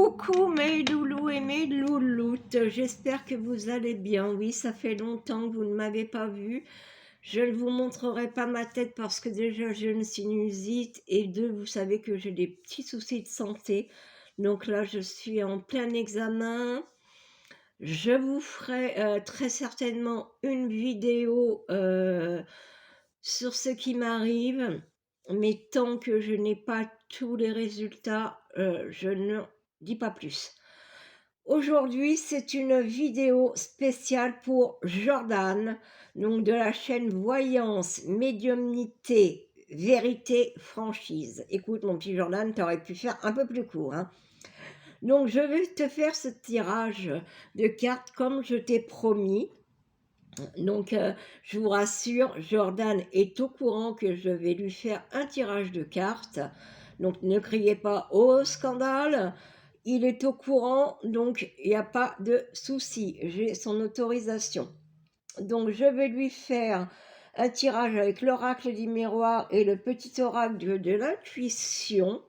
Coucou mes loulous et mes louloutes, j'espère que vous allez bien. Oui, ça fait longtemps que vous ne m'avez pas vu. Je ne vous montrerai pas ma tête parce que déjà j'ai une sinusite et deux, vous savez que j'ai des petits soucis de santé. Donc là, je suis en plein examen. Je vous ferai très certainement une vidéo sur ce qui m'arrive, mais tant que je n'ai pas tous les résultats, je ne dis pas plus. Aujourd'hui, c'est une vidéo spéciale pour Jordan, donc de la chaîne Voyance, Médiumnité, Vérité, Franchise. Écoute, mon petit Jordan, tu aurais pu faire un peu plus court, hein. Donc, je vais te faire ce tirage de cartes comme je t'ai promis. Donc, je vous rassure, Jordan est au courant que je vais lui faire un tirage de cartes. Donc, ne criez pas au scandale. Il est au courant, donc il n'y a pas de souci. J'ai son autorisation. Donc, je vais lui faire un tirage avec l'oracle du miroir et le petit oracle de l'intuition.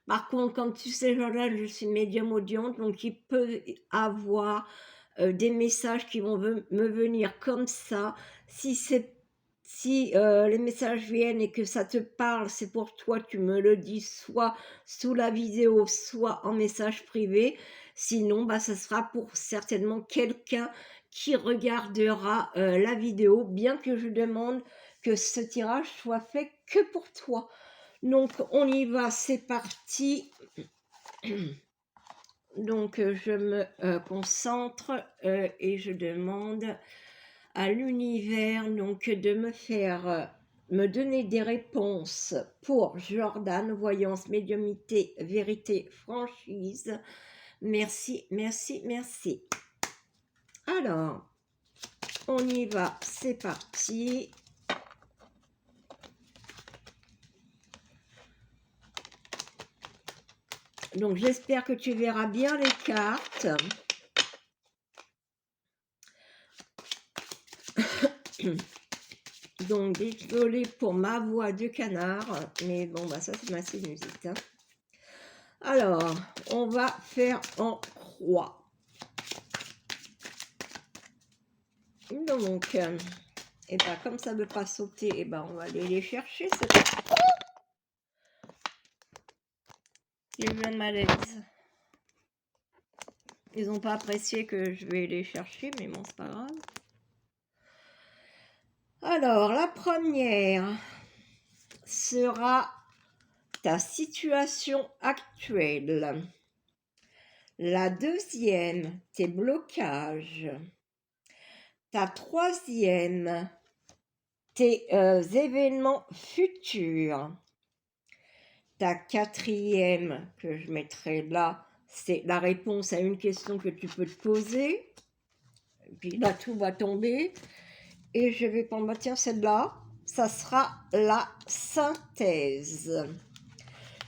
Par contre, comme tu sais, Jordan, je suis médium audiente, donc il peut avoir des messages qui vont me venir comme ça. Si les messages viennent et que ça te parle, c'est pour toi, tu me le dis soit sous la vidéo, soit en message privé. Sinon, bah, ça sera pour certainement quelqu'un qui regardera la vidéo, bien que je demande que ce tirage soit fait que pour toi. Donc, on y va, c'est parti. Donc, je me concentre et je demande à l'univers donc de me faire me donner des réponses pour Jordan, voyance, médiumnité, vérité, franchise. Merci, merci, merci. Alors, on y va, c'est parti. Donc, j'espère que tu verras bien les cartes. Donc, désolé pour ma voix de canard, mais bon, bah ça, c'est ma sinusite, hein. Alors, on va faire en croix. Donc, et ben, comme ça ne veut pas sauter, et ben, on va aller les chercher. J'ai eu un malaise. Ils n'ont pas apprécié que je vais les chercher, mais bon, c'est pas grave. Alors, la première sera ta situation actuelle. La deuxième, tes blocages. Ta troisième, tes événements futurs. Ta quatrième, que je mettrai là, c'est la réponse à une question que tu peux te poser. Et puis là, tout va tomber. Et je vais prendre, bah, tiens, celle-là, ça sera la synthèse,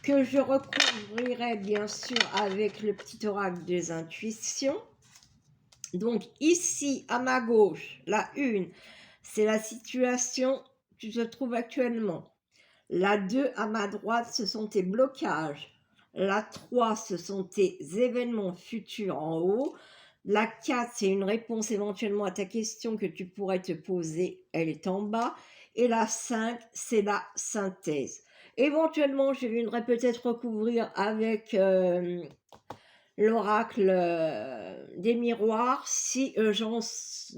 que je recouvrirai bien sûr avec le petit oracle des intuitions. Donc ici, à ma gauche, la 1, c'est la situation que tu te trouves actuellement. La 2, à ma droite, ce sont tes blocages. La 3, ce sont tes événements futurs en haut. La 4, c'est une réponse éventuellement à ta question que tu pourrais te poser, elle est en bas. Et la 5, c'est la synthèse. Éventuellement, je viendrai peut-être recouvrir avec l'oracle des miroirs si j'en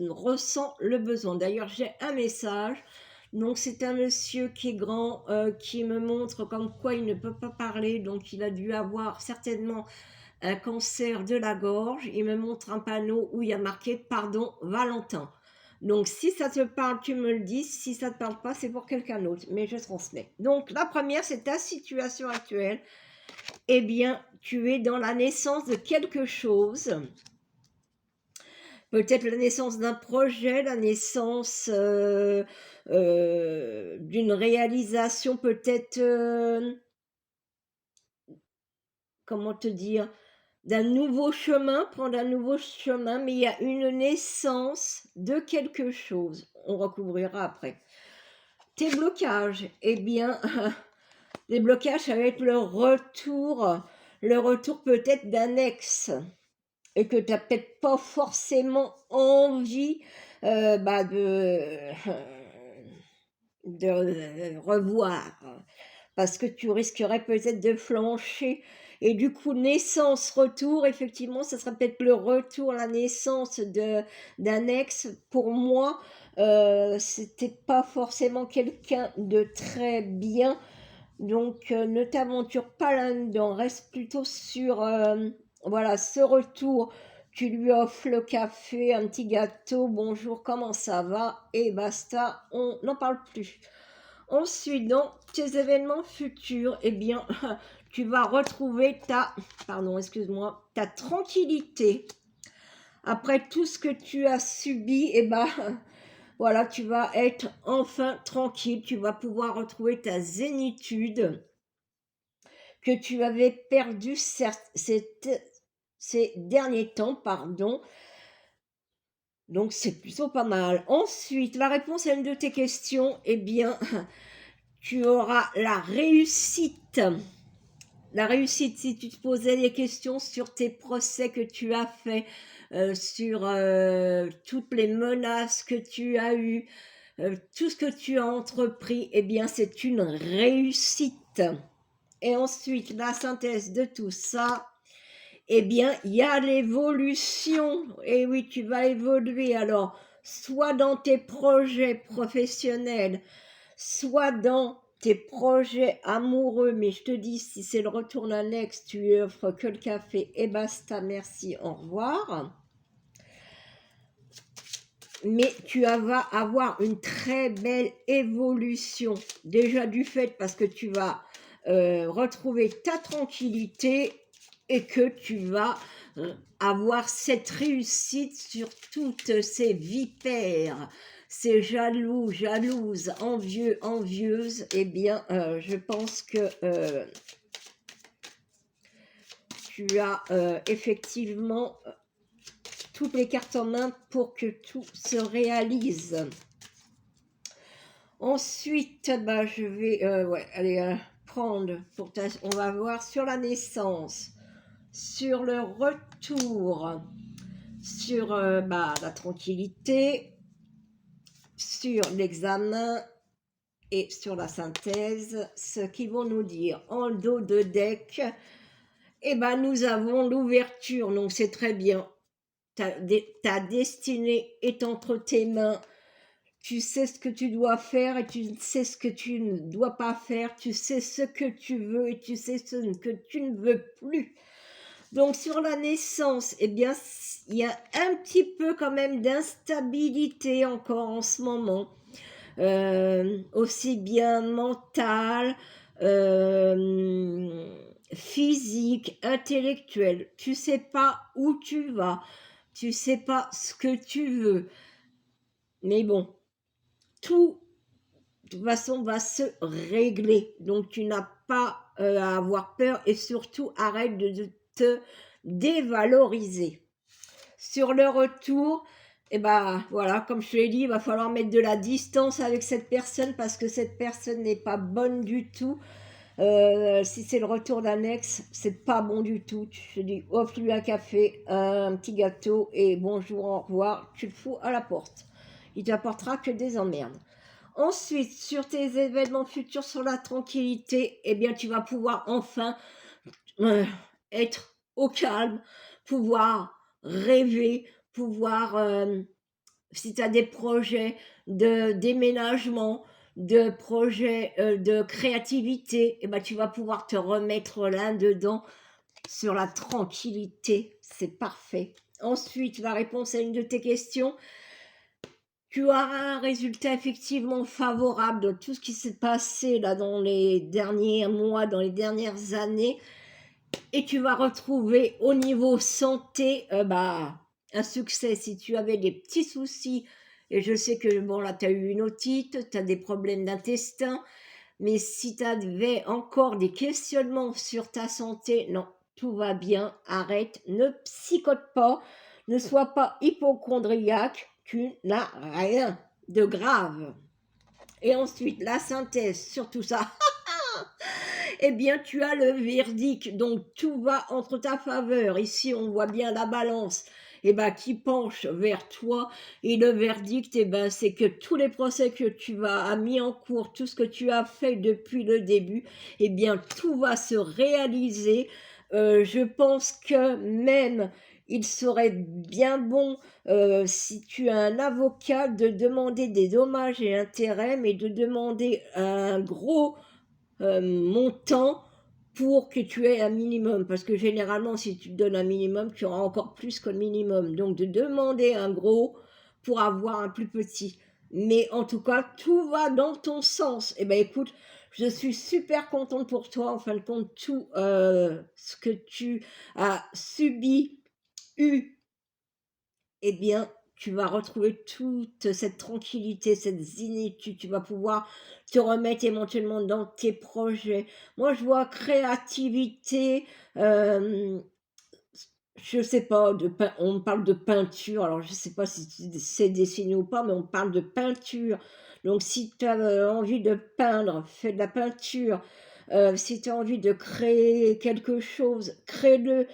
ressens le besoin. D'ailleurs, j'ai un message. Donc, c'est un monsieur qui est grand, qui me montre comme quoi il ne peut pas parler. Donc, il a dû avoir certainement un cancer de la gorge. Il me montre un panneau où il y a marqué « Pardon, Valentin ». Donc, si ça te parle, tu me le dis. Si ça ne te parle pas, c'est pour quelqu'un d'autre. Mais je transmets. Donc, la première, c'est ta situation actuelle. Eh bien, tu es dans la naissance de quelque chose. Peut-être la naissance d'un projet, la naissance d'une réalisation, peut-être, comment te dire, d'un nouveau chemin, prendre un nouveau chemin, mais il y a une naissance de quelque chose. On recouvrira après. Tes blocages, eh bien, les blocages, ça va être le retour le retour peut-être d'un ex et que tu as peut-être pas forcément envie bah, de revoir parce que tu risquerais peut-être de flancher et du coup naissance, retour, effectivement, ça serait peut-être le retour, la naissance d'un ex. Pour moi, c'était pas forcément quelqu'un de très bien, donc ne t'aventure pas là-dedans, reste plutôt sur, voilà, ce retour. Tu lui offres le café, un petit gâteau, bonjour, comment ça va? Et basta, on n'en parle plus. Ensuite, dans tes événements futurs, eh bien, tu vas retrouver pardon, excuse-moi, ta tranquillité. Après tout ce que tu as subi, eh ben, voilà, tu vas être enfin tranquille. Tu vas pouvoir retrouver ta zénitude que tu avais perdue ces derniers temps, pardon. Donc, c'est plutôt pas mal. Ensuite, la réponse à une de tes questions, eh bien, tu auras la réussite. La réussite, si tu te posais des questions sur tes procès que tu as faits, sur toutes les menaces que tu as eues, tout ce que tu as entrepris, eh bien, c'est une réussite. Et ensuite, la synthèse de tout ça, eh bien, il y a l'évolution. Et oui, tu vas évoluer. Alors, soit dans tes projets professionnels, soit dans tes projets amoureux, mais je te dis, si c'est le retour d'un ex, tu lui offres que le café et basta, merci, au revoir. Mais tu vas avoir une très belle évolution, déjà du fait parce que tu vas retrouver ta tranquillité et que tu vas avoir cette réussite sur toutes ces vipères, ces jaloux, jalouses, envieux, envieuses. Eh bien, je pense que tu as effectivement toutes les cartes en main pour que tout se réalise. Ensuite, bah, je vais ouais, aller prendre pour on va voir sur la naissance, sur le retour, sur bah, la tranquillité, sur l'examen et sur la synthèse, ce qu'ils vont nous dire. En dos de deck, eh ben, nous avons l'ouverture, donc c'est très bien. Ta destinée est entre tes mains. Tu sais ce que tu dois faire et tu sais ce que tu ne dois pas faire. Tu sais ce que tu veux et tu sais ce que tu ne veux plus. Donc sur la naissance, eh bien, il y a un petit peu quand même d'instabilité encore en ce moment. Aussi bien mentale, physique, intellectuelle. Tu sais pas où tu vas. Tu sais pas ce que tu veux. Mais bon, tout de toute façon va se régler. Donc tu n'as pas à avoir peur et surtout arrête de te dévaloriser. Sur le retour, et ben voilà, comme je te l'ai dit, il va falloir mettre de la distance avec cette personne parce que cette personne n'est pas bonne du tout. Si c'est le retour d'un ex, c'est pas bon du tout. Tu te dis, offre-lui un café, un petit gâteau et bonjour, au revoir. Tu le fous à la porte. Il t'apportera que des emmerdes. Ensuite, sur tes événements futurs, sur la tranquillité, eh bien, tu vas pouvoir enfin être au calme, pouvoir rêver, pouvoir, si tu as des projets de déménagement, de projets de créativité, eh ben, tu vas pouvoir te remettre là-dedans sur la tranquillité. C'est parfait. Ensuite, la réponse à une de tes questions, tu auras un résultat effectivement favorable de tout ce qui s'est passé là dans les derniers mois, dans les dernières années, et tu vas retrouver au niveau santé bah, un succès. Si tu avais des petits soucis, et je sais que bon là tu as eu une otite, tu as des problèmes d'intestin, mais si tu avais encore des questionnements sur ta santé, non, tout va bien, arrête, ne psychote pas, ne sois pas hypochondriaque, tu n'as rien de grave. Et ensuite, la synthèse sur tout ça, eh bien, tu as le verdict. Donc, tout va entre ta faveur. Ici, on voit bien la balance qui penche vers toi. Et le verdict, c'est que tous les procès que tu as mis en cours, tout ce que tu as fait depuis le début, tout va se réaliser. Je pense que même il serait bien bon, si tu as un avocat, de demander des dommages et intérêts, mais de demander un gros montant pour que tu aies un minimum. Parce que généralement, si tu te donnes un minimum, tu auras encore plus que le minimum. Donc, de demander un gros pour avoir un plus petit. Mais en tout cas, tout va dans ton sens. Écoute, je suis super contente pour toi. En fin de compte, tout ce que tu as subi, eu, tu vas retrouver toute cette tranquillité, cette zénitude. Tu vas pouvoir te remettre éventuellement dans tes projets. Moi, je vois créativité, je sais pas, on parle de peinture. Alors, je sais pas si tu sais dessiner ou pas, mais on parle de peinture. Donc, si tu as envie de peindre, fais de la peinture. Si tu as envie de créer quelque chose, crée-le.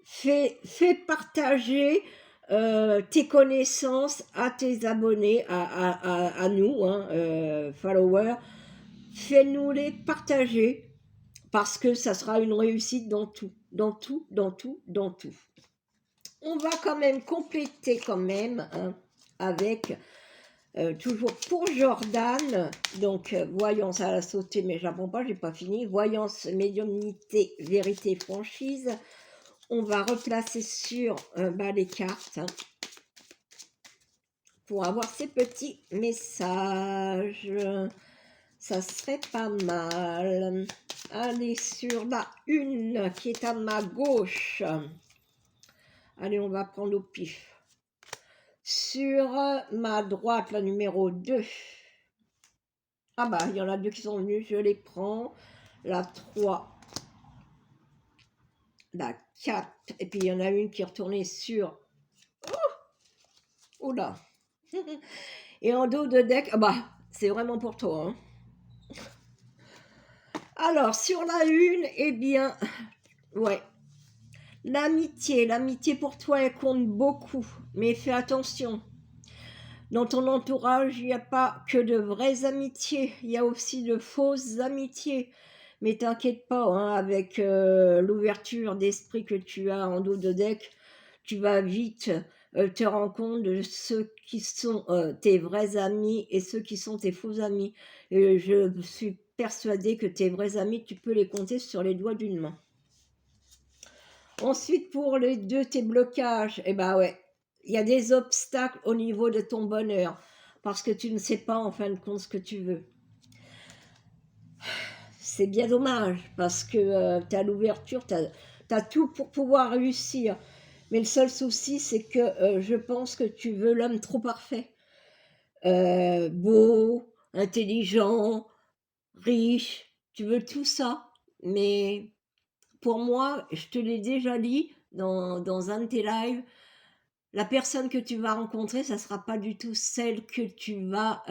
Fais partager tes connaissances à tes abonnés, à nous, hein, followers. Fais-nous les partager parce que ça sera une réussite dans tout, dans tout, dans tout, dans tout. On va quand même compléter hein, avec toujours pour Jordan, donc voyance à la sauter, mais j'apprends pas, j'ai pas fini. Voyance, médiumnité, vérité, franchise. On va replacer sur les cartes pour avoir ces petits messages. Ça serait pas mal. Allez, sur la une qui est à ma gauche. Allez, on va prendre au pif. Sur ma droite, la numéro 2. Ah bah, il y en a deux qui sont venus, je les prends. La 3. La 4. Et puis, il y en a une qui est retournée sur... Oh là. Et en dos de deck, c'est vraiment pour toi. Hein. Alors, sur la une, ouais. L'amitié pour toi, elle compte beaucoup. Mais fais attention. Dans ton entourage, il n'y a pas que de vraies amitiés. Il y a aussi de fausses amitiés. Mais t'inquiète pas, hein, avec l'ouverture d'esprit que tu as en dos de deck, tu vas vite te rendre compte de ceux qui sont tes vrais amis et ceux qui sont tes faux amis. Et je suis persuadée que tes vrais amis, tu peux les compter sur les doigts d'une main. Ensuite, pour les deux, tes blocages, ouais, il y a des obstacles au niveau de ton bonheur parce que tu ne sais pas en fin de compte ce que tu veux. C'est bien dommage parce que tu as l'ouverture, tu as tout pour pouvoir réussir. Mais le seul souci, c'est que je pense que tu veux l'homme trop parfait. Beau, intelligent, riche, tu veux tout ça. Mais pour moi, je te l'ai déjà dit dans un de tes lives, la personne que tu vas rencontrer, ça ne sera pas du tout celle que tu vas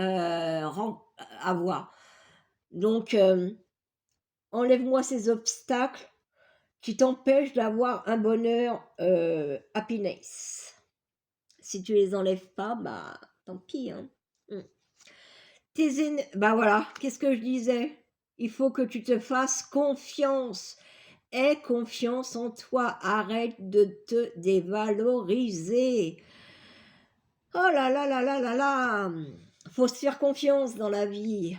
avoir. Donc, enlève-moi ces obstacles qui t'empêchent d'avoir un bonheur happiness. Si tu les enlèves pas, tant pis. Hein. Voilà, qu'est-ce que je disais? Il faut que tu te fasses confiance. Aie confiance en toi. Arrête de te dévaloriser. Oh là là là là là là. Faut se faire confiance dans la vie.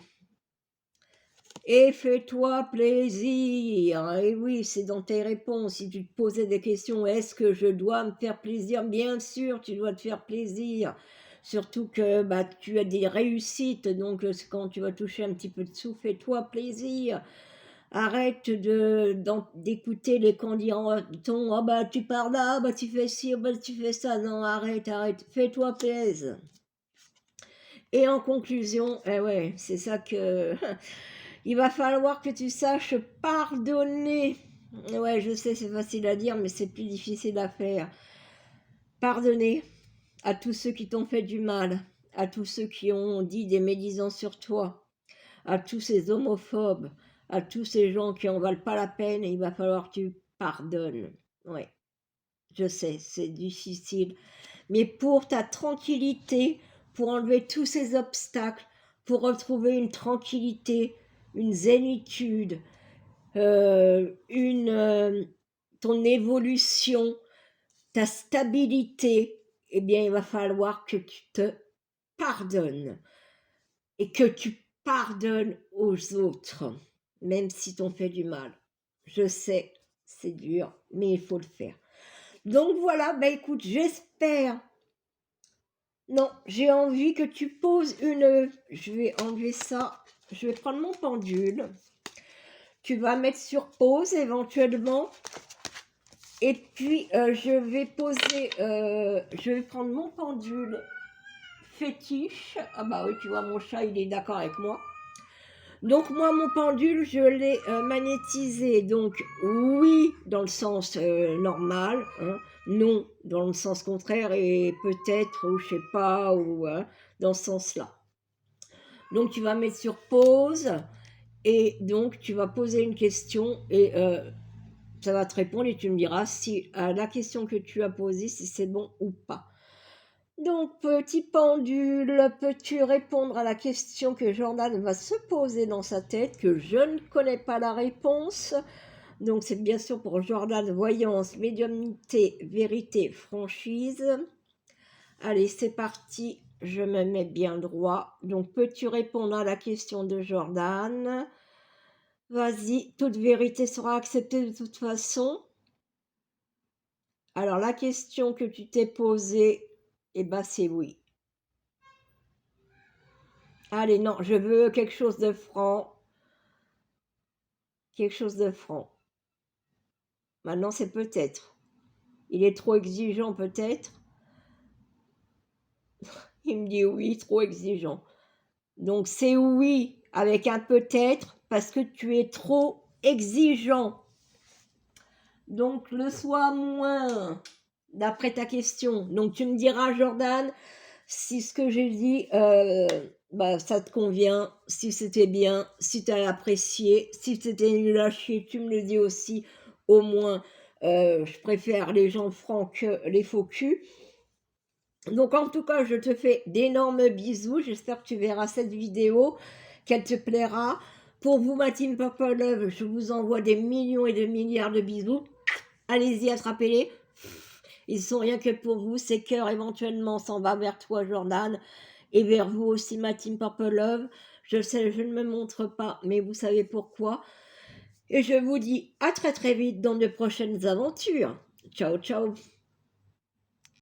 Et fais-toi plaisir. Et oui, c'est dans tes réponses. Si tu te posais des questions, est-ce que je dois me faire plaisir? Bien sûr, tu dois te faire plaisir. Surtout que tu as des réussites. Donc, quand tu vas toucher un petit peu de sous, fais-toi plaisir. Arrête d'écouter les candidats. Tu pars là, tu fais ci, tu fais ça. Non, arrête. Fais-toi plaisir. Et en conclusion, ouais, c'est ça que... Il va falloir que tu saches pardonner. Ouais, je sais, c'est facile à dire, mais c'est plus difficile à faire. Pardonner à tous ceux qui t'ont fait du mal, à tous ceux qui ont dit des médisances sur toi, à tous ces homophobes, à tous ces gens qui en valent pas la peine et il va falloir que tu pardonnes. Ouais, je sais, c'est difficile. Mais pour ta tranquillité, pour enlever tous ces obstacles, pour retrouver une tranquillité, une zénitude, ton évolution, ta stabilité, eh bien, il va falloir que tu te pardonnes et que tu pardonnes aux autres, même si t'ont fait du mal. Je sais, c'est dur, mais il faut le faire. Donc voilà, bah écoute, j'espère. Non, j'ai envie que tu poses une... Je vais enlever ça. Je vais prendre mon pendule. Tu vas mettre sur pause éventuellement. Et puis, je vais prendre mon pendule fétiche. Ah bah oui, tu vois, mon chat, il est d'accord avec moi. Donc moi, mon pendule, je l'ai magnétisé. Donc oui, dans le sens normal, hein, non, dans le sens contraire, et peut-être, ou je sais pas, ou dans ce sens-là. Donc tu vas mettre sur pause, et donc tu vas poser une question, et ça va te répondre, et tu me diras si à la question que tu as posée, si c'est bon ou pas. Donc, petit pendule, peux-tu répondre à la question que Jordan va se poser dans sa tête, que je ne connais pas la réponse? Donc, c'est bien sûr pour Jordan, voyance, médiumnité, vérité, franchise. Allez, c'est parti, je me mets bien droit. Donc, peux-tu répondre à la question de Jordan? Vas-y, toute vérité sera acceptée de toute façon. Alors, la question que tu t'es posée, eh ben, c'est oui. Allez, non, je veux quelque chose de franc. Quelque chose de franc. Maintenant, c'est peut-être. Il est trop exigeant, peut-être. Il me dit oui, trop exigeant. Donc, c'est oui avec un peut-être parce que tu es trop exigeant. Donc, le sois moins, d'après ta question. Donc, tu me diras, Jordan, si ce que j'ai dit, bah, ça te convient, si c'était bien, si tu as apprécié, si c'était nul à chier, tu me le dis aussi. Au moins, je préfère les gens francs que les faux culs. Donc, en tout cas, je te fais d'énormes bisous. J'espère que tu verras cette vidéo, qu'elle te plaira. Pour vous, ma team Purple Love, je vous envoie des millions et des milliards de bisous. Allez-y, attrapez-les. Ils sont rien que pour vous. Ces cœurs, éventuellement, s'en va vers toi, Jordan. Et vers vous aussi, ma team Purple Love. Je sais, je ne me montre pas, mais vous savez pourquoi. Et je vous dis à très très vite dans de prochaines aventures. Ciao, ciao.